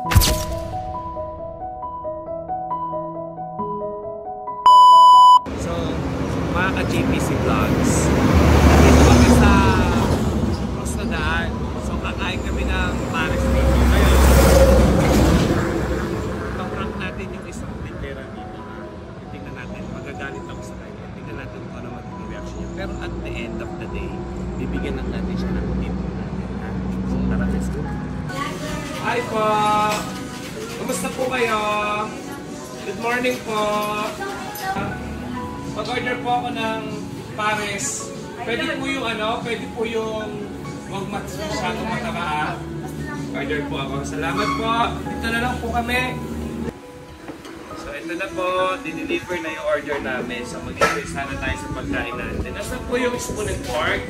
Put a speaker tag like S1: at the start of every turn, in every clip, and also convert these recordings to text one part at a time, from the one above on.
S1: So, mga ka-JPC Vlogs, dito kami sa cross na daan. So, kakain kami ng pares dito. Ngayon, pang-rank natin yung isang tindera dito. Tingnan natin, magagalit ako sa kanya. Tingnan natin kung ano magiging reaction niya. Pero at the end of the day, bibigyan lang natin siya ng tip natin. So, tara, let's go. Hi po! Kumusta po kayo? Good morning po! Mag-order po ako ng pares. Pwede po yung pwede po yung huwag masyadong mataba. Order po ako. Salamat po. Dito na lang po kami. So ito na po. Dineliver na yung order namin. So mag-enjoy sana tayo sa pagkain natin. Nasaan po yung spoon and fork?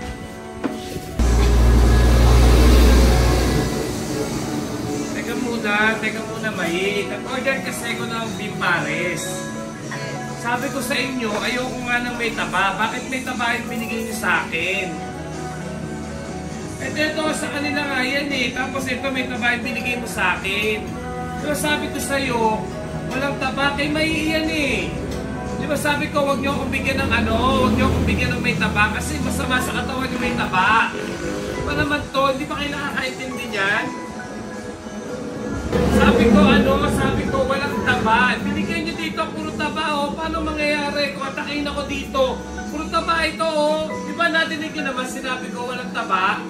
S1: Teka muna, Mai. Nag-order kasi ko ng beef pares. Sabi ko sa inyo, ayoko nga ng may taba. Bakit may taba yung binigay niyo sa akin? Ito sa kanila nga yan eh. Tapos ito may taba yung binigay mo sa akin. Pero sabi ko sa'yo, walang taba kay Mai yan eh. Di ba sabi ko, huwag niyo akong bigyan ng huwag niyo akong bigyan ng may taba kasi masama sa katawan yung may taba. Di ba naman to? Di ba kayo nakakaintindi niyan? Sabi ko, walang taba. Binigyan niyo dito, puro taba, oh. Paano mangyayari kung atakin ako dito? Puro taba ito, oh. Di ba nadinig niyo naman, sinabi ko, walang taba?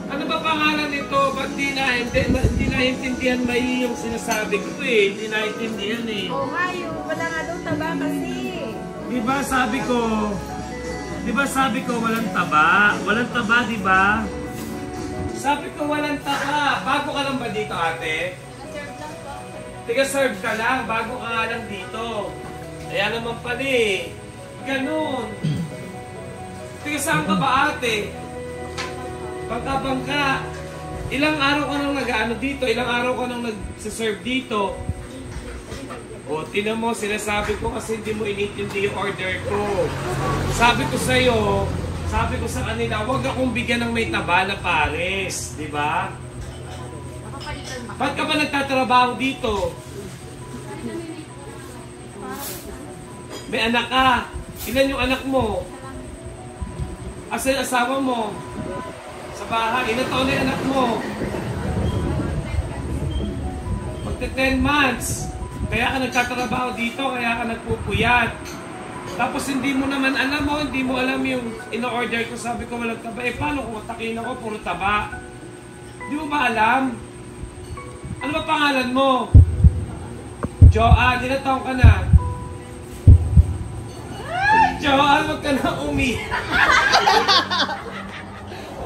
S1: Ano ba pangalan nito? Ba't hindi naintindihan Mai yung sinasabi ko eh. Hindi naintindihan eh.
S2: Oh, Mayo, wala nga daw taba kasi.
S1: Di ba sabi ko, walang taba? Walang taba, di ba? Sabi ko walang taba. Bago ka lang ba dito, ate?
S2: Serve lang po.
S1: Tiga-serve ka lang. Bago ka nga lang dito. Kaya naman pala eh. Ganun. Tiga saan ka ba, ate? Pagka-bangka. Ilang araw ka nang nag-ano dito? Ilang araw ka nang nag-serve dito? O, tinan mo, sinasabi ko kasi hindi mo inintindi yung order ko. Sabi ko sa'yo, sabi ko sa kanila, huwag akong bigyan ng may taba na pares, di ba? Ba't ka ba nagtatrabaho dito? May anak ka. Ilan yung anak mo? Asan yung asawa mo? Sa bahay. Ilan taon na yung anak mo? Magta 10 months. Kaya ka nagtatrabaho dito, kaya ka nagpupuyat. Tapos hindi mo naman hindi mo alam yung ino-order ko, sabi ko walang taba. Eh paano kung atakin ako, puro taba? Hindi mo ba alam? Ano ba pangalan mo? Joanne, ilang taon ka na? Joanne, wag ka na umiyak.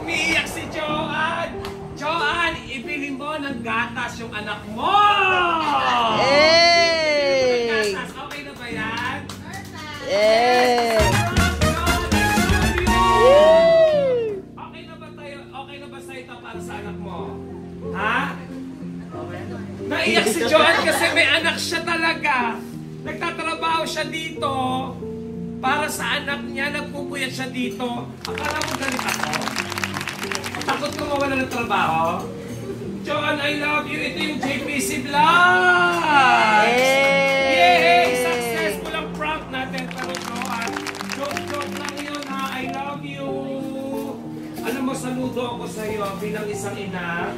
S1: Umiiyak si Joanne. Joanne, ibili mo ng gatas yung anak mo!
S3: Hey!
S1: Gatas, okay na ba yan?
S3: Yay!
S1: Okay na ba tayo? Okay na ba sa ito para sa anak mo? Ha? Naiyak si Joanne kasi may anak siya talaga. Nagtatrabaho siya dito para sa anak niya. Nagpupuyat siya dito. Akala mo galit ako? Takot ko mawala ng trabaho? Joanne, I love you. Ito yung JPC Vlogs! Yay! Successful ang prank natin. Pero Joanne, joke lang yun ha. I love you. Alam mo, saludo ako sa iyo bilang isang ina.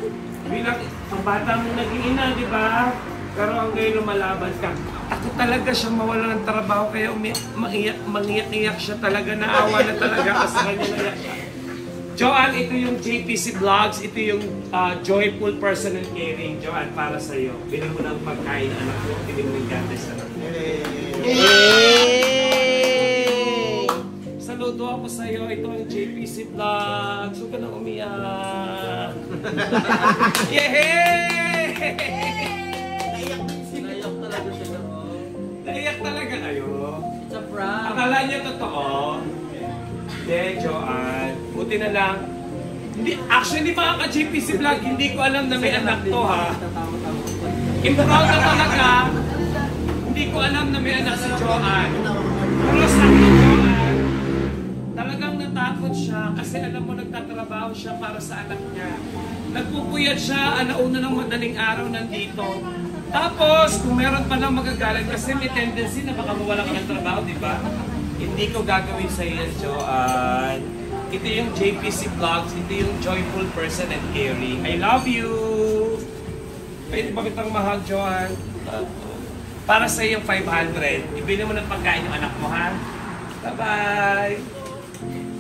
S1: Bilang ang bata mong naging ina, di ba? Pero ang ngayon lumalaban ka. Ako talaga siyang mawala ng trabaho kaya mangiyak-iyak siya talaga. Naawa na talaga ako sa kanya. Naiyak siya. Joanne, ito yung JPC Vlogs. Ito yung Joyful Personal Caring. Joanne, para sa iyo. Bilhin mo ng pagkain, anak mo. Bilhin mo yung gatas, anak mo.
S3: Yay!
S1: Saludo ako sa iyo. Ito ang JPC Vlogs. Huwag ka nang umiyak. Yay!
S4: Naiyak talaga siya.
S1: Naiyak talaga kayo.
S4: It's a prank.
S1: Akala niya totoo. Hindi, Joanne. Buti na lang. Hindi, actually mga ka-JPC Vlog, hindi ko alam na may anak to ha. Improud na talaga. Hindi ko alam na may anak si Joanne. Pero sa akin, Joanne, talagang natakot nalulungkot siya kasi alam mo nagtatrabaho siya para sa anak niya. Nagpupuyat siya, alauna ng madaling araw nandito. Tapos, kung meron pa lang magagalit kasi may tendency na baka mawala ka ng trabaho, di ba? Hindi ko gagawin sa iyo, Joanne. Ito yung JPC Vlogs, ito yung joyful person and caring. I love you! Pwede ba kitang mahal, Joanne? Para sa iyo yung 500. Ibili mo ng pagkain yung anak mo, ha? Bye-bye!